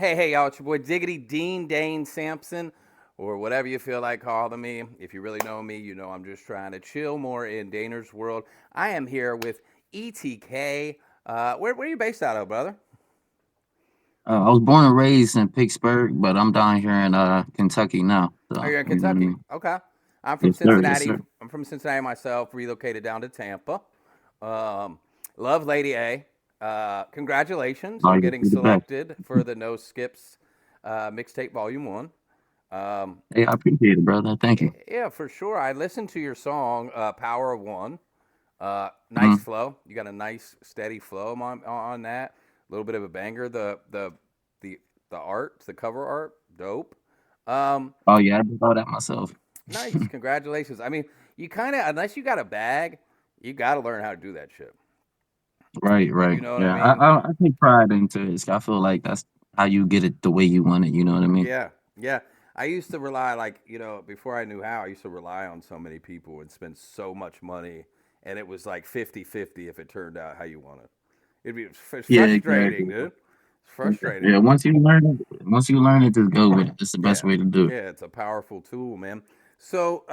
Hey, y'all, it's your boy Diggity Dean Dane Sampson, or whatever you feel like calling me. If you really know me, you know I'm just trying to chill more in Daner's world. I am here with ETK. Where are you based out of, brother? I was born and raised in Pittsburgh, but I'm down here in Kentucky now. Oh, So you're in you know what I Kentucky. mean? Okay. I'm from Yes, sir. Yes, Cincinnati. sir. I'm from Cincinnati myself, relocated down to Tampa. Um, love Lady A. Congratulations Oh, on you're getting the best. selected for the No Skips mixtape volume one. Um, Hey, I appreciate it, brother. Thank you. Yeah, for sure. I listened to your song, "Power of One." Nice Mhm. flow. You got a nice steady flow on that. A little bit of a banger. The the art, the cover art, dope. Um, Oh yeah, I did all that myself. nice. Congratulations. I mean, you kind of unless you got a bag, you got to learn how to do that shit. Right, You right. know what I Yeah, mean? I take pride into it. I feel like that's how you get it the way you want it. You know what I mean? Yeah, yeah. I used to rely, like, before I knew how, I used to rely on so many people and spend so much money, and it was like 50-50 if it turned out how you wanted. It's Yeah, frustrating, exactly. dude. It's frustrating. Yeah, once you learn it, just go with it. It's the best Yeah, way to do it. yeah. It's a powerful tool, man. So,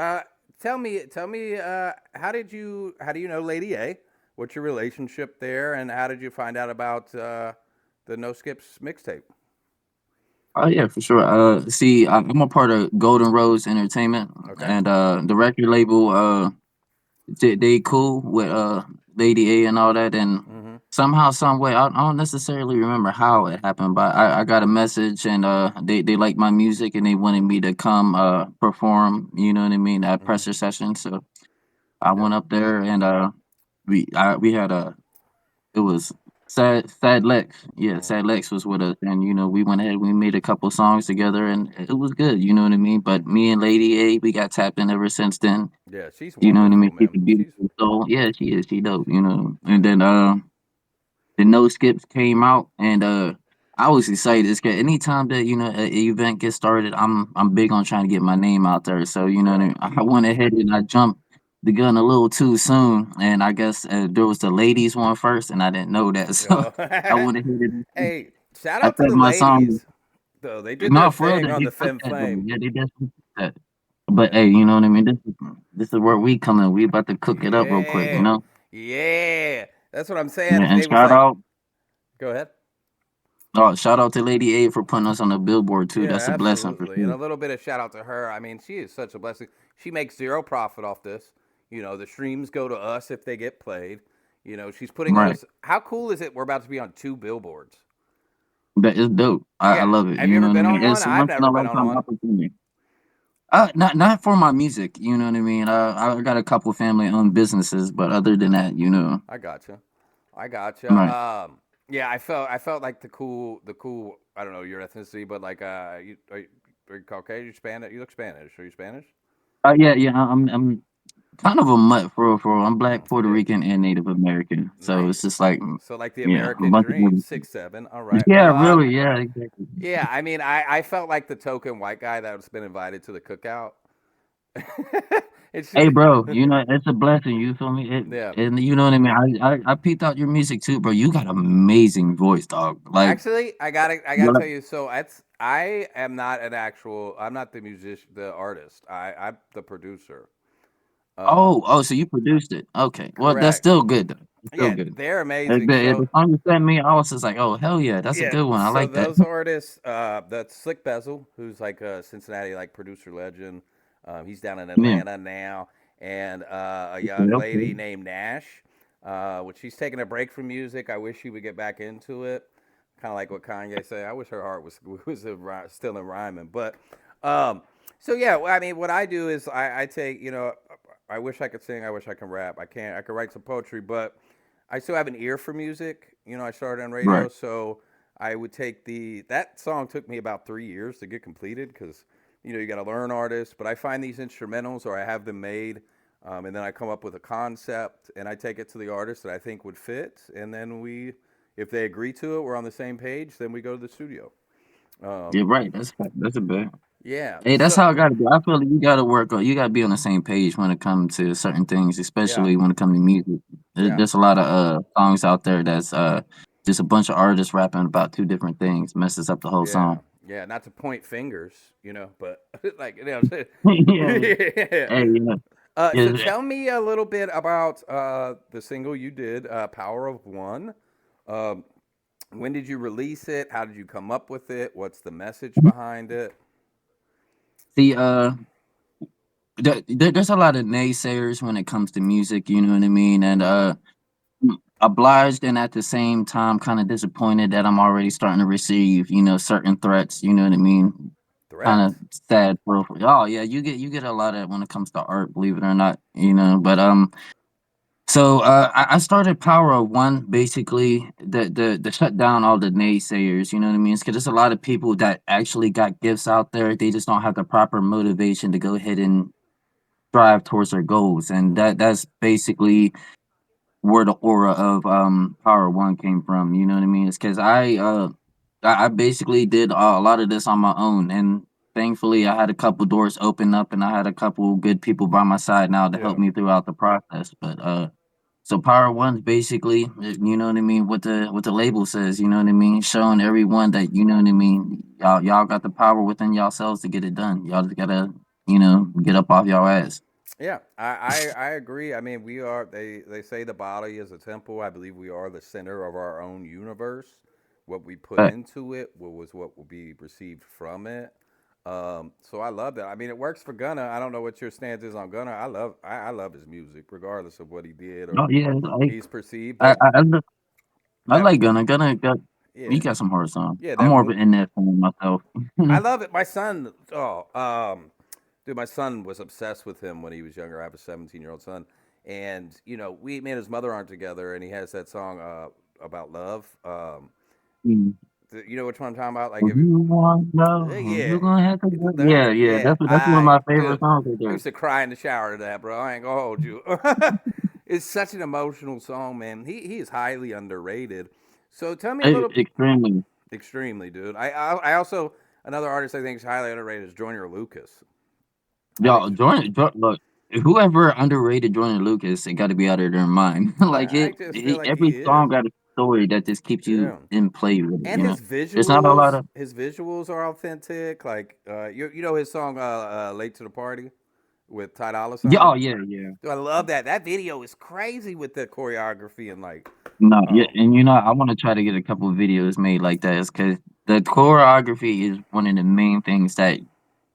tell me, how do you know Lady A? What's your relationship there, and how did you find out about the No Skips mixtape? Oh yeah, for sure. See, I'm a part of Golden Rose Entertainment, Okay. and the record label. They cool with Lady A and all that, and Mm-hmm. somehow, some way, I don't necessarily remember how it happened, but I got a message and they liked my music and they wanted me to come perform. You know what I mean? At Mm-hmm. pressure session, so I Yep. went up there and we had a it was Sad Lex. Yeah, Mm-hmm. Sad Lex was with us, and we went ahead. We made a couple songs together, and it was good. You know what I mean? But me and Lady A, we got tapped in ever since then. Yeah, she's You know what I mean? wonderful, She's man. a She's beautiful soul. Yeah, she is. She dope. And then the No Skips came out, and I was excited. It's good. Anytime that an event gets started, I'm big on trying to get my name out there. So you know what I yeah. mean. I went ahead and I jumped the gun a little too soon, and I guess there was the ladies one first, and I didn't know that. So Oh. I went ahead and Hey, shout I out to said the my song. ladies, though. They did their No, for real, thing on they the took Fem that though. Flame. Yeah, they definitely took that. But Yeah. hey, you know what I mean. This is where we come in. We about to cook it up real quick. You Yeah. know. Yeah. That's what I'm saying. Yeah, If and they was like, go ahead. shout out to Lady A for putting us on the billboard too. Yeah, That's a blessing for absolutely. And sure. a little bit of shout out to her. I mean, she is such a blessing. She makes zero profit off this. The streams go to us if they get played. She's putting Right. us. How cool is it? We're about to be on two billboards. But it's dope. I Yeah. love it. Have you You ever know what I been on mean? one? It's a I've once in a never been on lifetime one. opportunity. Not for my music. You know what I mean? I got a couple family owned businesses, but other than that, I gotcha. I gotcha. right. Yeah, I felt like the cool. I don't know your ethnicity, but like, are you Caucasian? You Spanish? You look Spanish. Are you Spanish? Yeah, yeah. I'm kind of a mutt for real, for real. I'm Black, Puerto Yeah. Rican, and Native American. So it's just Nice. like, So like the yeah, a American bunch of dream, everything. 6'7". All right. Yeah, really. Yeah, exactly. Yeah. I mean, I felt like the token white guy that's been invited to the cookout. it's Hey, bro, it's a blessing. You feel me? yeah. And you know what I mean. I peeped out your music too, bro. You got amazing voice, dog. Like, Actually, I gotta you're like, tell you. So I am not an actual. I'm not the musician, the artist. I'm the producer. Um, so you produced it. Okay, well, that's correct. still good though. It's still Yeah, good. they're If amazing. the So song you sent me, I was just like, oh hell yeah, that's a yeah, good one. I so like that. those artists, that's Slick Bezel, who's like a Cincinnati like producer legend. He's down in Yeah. Atlanta now, and a Okay. young Okay. lady named Nash, which she's taking a break from music. I wish she would get back into it. Kind of like what Kanye said. I wish her heart was still in rhyming. But um, so yeah, I mean, what I do is I take I wish I could sing. I wish I could rap. I can't. I could write some poetry, but I still have an ear for music. I started on radio, Right. so I would take that song took me about 3 years to get completed because you got to learn artists. But I find these instrumentals or I have them made, and then I come up with a concept and I take it to the artist that I think would fit, and then if they agree to it, we're on the same page. Then we go to the studio. Yeah. Um, Right. That's a bad. yeah. Hey, that's So how it gotta be. I feel like you gotta work on. You gotta be on the same page when it comes to certain things, yeah, especially when it comes to music. yeah. There's a lot of songs out there that's just a bunch of artists rapping about two different things messes up the whole Yeah, song. yeah. Not to point fingers, but like I'm saying. Yeah, Yeah. hey, you know, So yeah. tell me a little bit about the single you did, "Power of One." Um, when did you release it? How did you come up with it? What's the message behind it? See, there's a lot of naysayers when it comes to music. You know what I mean, and Mm-hmm. obliged and at the same time kind of disappointed that I'm already starting to receive, certain threats. You know what I mean? Kind of Threats. sad. Oh yeah, you get a lot of when it comes to art, believe it or not. But so I started Power of One basically the shut down all the naysayers. You know what I mean? Because there's a lot of people that actually got gifts out there. They just don't have the proper motivation to go ahead and strive towards their goals, and Mm-hmm. that's basically where the aura of Power One came from. You know what I mean? It's because I basically did a lot of this on my own, and thankfully I had a couple doors open up, and I had a couple good people by my side now to help Yeah. me throughout the process. But so Power One's basically, you know what I mean, what the label says, you know what I mean, showing everyone that you know what I mean, y'all got the power within yourselves to get it done. Y'all just gotta, get up off y'all ass. Yeah, I agree. I mean, we are. They say the body is a temple. I believe we are the center of our own universe. What we put But into it was what will be received from it. So I love that. I mean, it works for Gunna. I don't know what your stance is on Gunna. I love his music, regardless of what he did or oh yeah, like he's perceived. I But I, I, li- I that, like Gunna got he yeah, got some hard songs. yeah, I'm that more of an in-depth fan myself. I love it. My son, dude, my son was obsessed with him when he was younger. I have a 17-year-old son, and me and his mother aren't together, and he has that song about love. Mm. You know which one I'm talking about? Like, If you want love, yeah, you gonna have to go. Yeah, yeah, yeah. that's one of my favorite Dude, songs right I there. used to cry in the shower to that, bro. I ain't gonna hold you. It's such an emotional song, man. He is highly underrated. So tell me a little. Extremely. Extremely, dude. I also another artist I think is highly underrated is Joyner Lucas. I think Y'all, look, whoever underrated Jordan Lucas, it got to be out of their mind. Like I just feel like every he is. song got a story that just keeps you Yeah. in play with it. And his There's not a lot visuals, of. his visuals are authentic. Like you know his song "Late to the Party" with Ty Dolla Yeah, Sign. oh yeah, yeah. Dude, I love that. That video is crazy with the choreography and like, No, yeah, um, and I want to try to get a couple of videos made like that, because the choreography is one of the main things that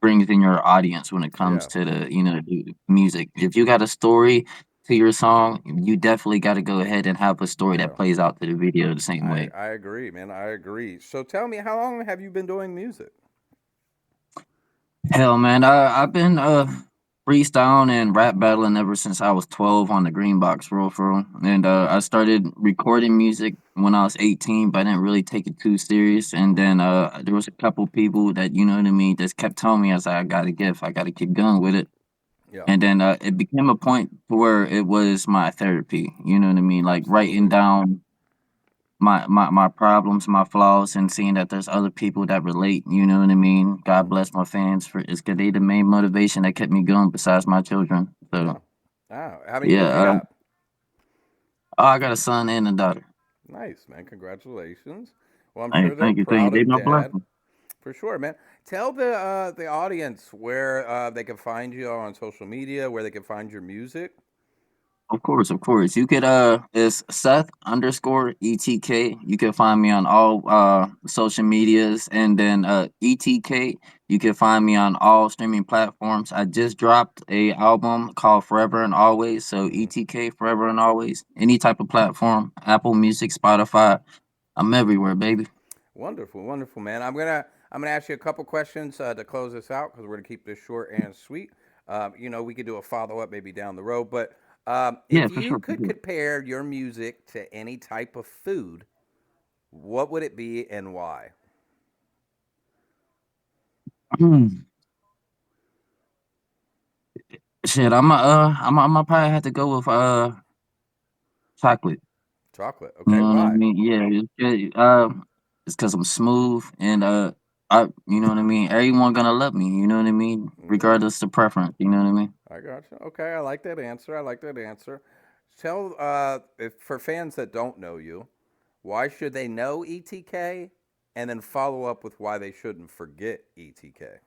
brings in your audience when it comes yeah, to the music. If you got a story to your song, you definitely got to go ahead and have a story that yeah. plays out to the video the same way. I agree, man. I agree. So tell me, how long have you been doing music? Hell, man, I've been freestyling and rap battling ever since I was 12 on the green box, for real. And I started recording music when I was 18, but I didn't really take it too serious. And then there was a couple people that you know what I mean just kept telling me, I got a gift, I got to keep going with it. Yeah, And then it became a point to where it was my therapy. You know what I mean, like writing absolutely. down my problems, my flaws, and seeing that there's other people that relate, you know what I mean? God Hmm. bless my fans for it's 'cause they the main motivation that kept me going besides my children. Yeah. So Ah, how many yeah, kids you got? I got a son and a daughter. Nice, man. Congratulations. Well, I'm Hey, sure they're thank you. proud They of my dad. blessing. For sure, man. Tell the audience where they can find you on social media, where they can find your music. Of course, of course. You could it's Seth underscore ETK. You can find me on all social medias, and then ETK. You can find me on all streaming platforms. I just dropped a album called Forever and Always. So Hmm. ETK Forever and Always. Any type of platform, Apple Music, Spotify. I'm everywhere, baby. Wonderful, wonderful, man. I'm gonna ask you a couple questions to close this out because we're gonna keep this short and sweet. We could do a follow up maybe down the road, but Yeah, if for you sure, for could compare your music to any type of food, what would it be and why? sure. Shit, I'm probably have to go with chocolate. Chocolate. You Okay, know what I why? mean? Yeah, it's because I'm smooth, and you know what I mean. Everyone gonna love me. You know what I mean, Yeah. regardless of preference. You know what I mean. I got you. Okay, I like that answer. I like that answer. Tell if for fans that don't know you, Why should they know ETK? And then follow up with why they shouldn't forget ETK.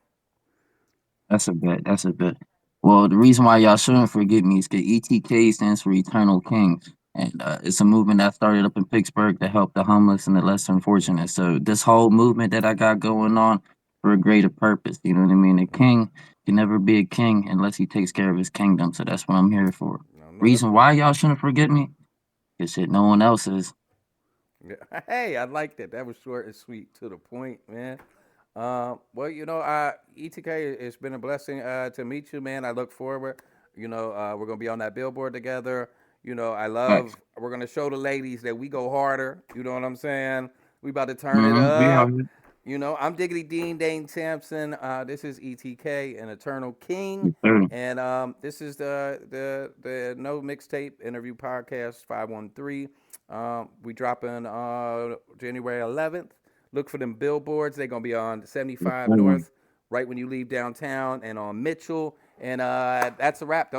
That's a bet. That's a bet. Well, the reason why y'all shouldn't forget me is because ETK stands for Eternal Kings. And it's a movement that started up in Pittsburgh to help the homeless and the less unfortunate. So this whole movement that I got going on for a greater purpose, you know what I mean? A king can never be a king unless he takes care of his kingdom. So that's what I'm here for. No, no, that's Reason what. why y'all shouldn't forget me? Because shit, no one else is. Yeah. Hey, I like that. That was short and sweet to the point, man. Well, ETK, it's been a blessing to meet you, man. I look forward. We're gonna be on that billboard together. I Facts. love. We're gonna show the ladies that we go harder. You know what I'm saying? We about to turn it Mm-hmm. We out up. here. I'm Diggity Dean Dane Sampson. This is ETK, an Eternal King, Yes, sir. and this is the No Mixtape Interview Podcast 513. We dropping January 11th. Look for them billboards. They're gonna be on Yes, 75 sir. North, right when you leave downtown, and on Mitchell. And that's a wrap. Don't